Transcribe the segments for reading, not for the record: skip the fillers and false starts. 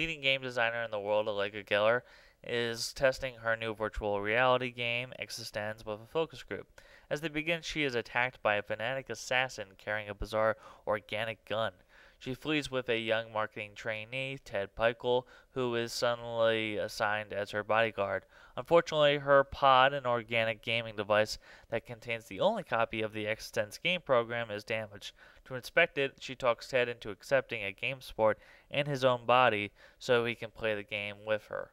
leading game designer in the world, Allegra Geller, is testing her new virtual reality game, eXistenZ, with a focus group. As they begin, she is attacked by a fanatic assassin carrying a bizarre organic gun. She flees with a young marketing trainee, Ted Peichel, who is suddenly assigned as her bodyguard. Unfortunately, her pod, an organic gaming device that contains the only copy of the eXistenZ game program, is damaged. To inspect it, she talks Ted into accepting a game support in his own body so he can play the game with her.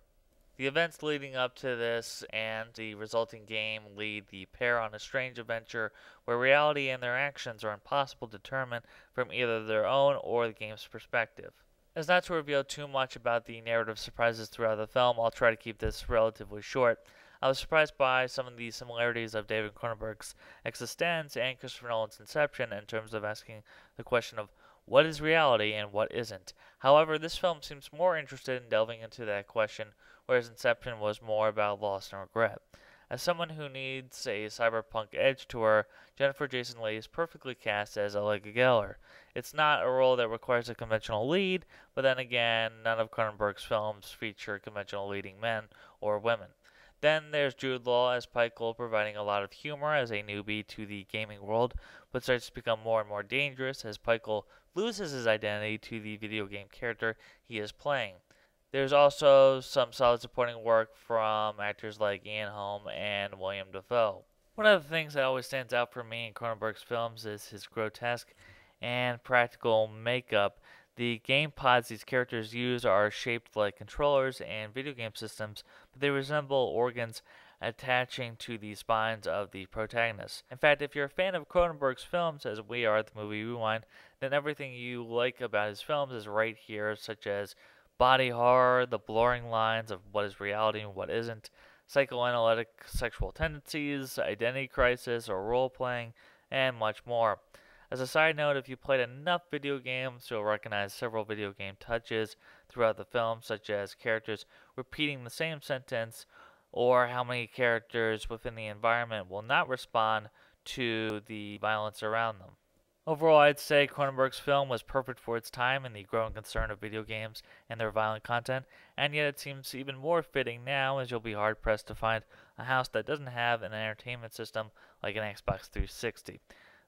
The events leading up to this and the resulting game lead the pair on a strange adventure where reality and their actions are impossible to determine from either their own or the game's perspective. As not to reveal too much about the narrative surprises throughout the film, I'll try to keep this relatively short. I was surprised by some of the similarities of David Cronenberg's eXistenZ and Christopher Nolan's Inception in terms of asking the question of what is reality and what isn't. However, this film seems more interested in delving into that question, whereas Inception was more about loss and regret. As someone who needs a cyberpunk edge to her, Jennifer Jason Leigh is perfectly cast as Allegra Geller. It's not a role that requires a conventional lead, but then again, none of Cronenberg's films feature conventional leading men or women. Then there's Jude Law as Peichel, providing a lot of humor as a newbie to the gaming world, but starts to become more and more dangerous as Peichel loses his identity to the video game character he is playing. There's also some solid supporting work from actors like Ian Holm and William Dafoe. One of the things that always stands out for me in Cronenberg's films is his grotesque and practical makeup. The game pods these characters use are shaped like controllers and video game systems, but they resemble organs attaching to the spines of the protagonists. In fact, if you're a fan of Cronenberg's films, as we are at the Movie Rewind, then everything you like about his films is right here, such as body horror, the blurring lines of what is reality and what isn't, psychoanalytic sexual tendencies, identity crisis or role-playing, and much more. As a side note, if you played enough video games, you'll recognize several video game touches throughout the film, such as characters repeating the same sentence, or how many characters within the environment will not respond to the violence around them. Overall, I'd say Cronenberg's film was perfect for its time and the growing concern of video games and their violent content, and yet it seems even more fitting now, as you'll be hard-pressed to find a house that doesn't have an entertainment system like an Xbox 360.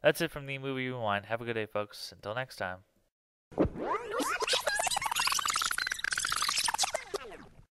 That's it from the Movie Rewind. Have a good day, folks. Until next time.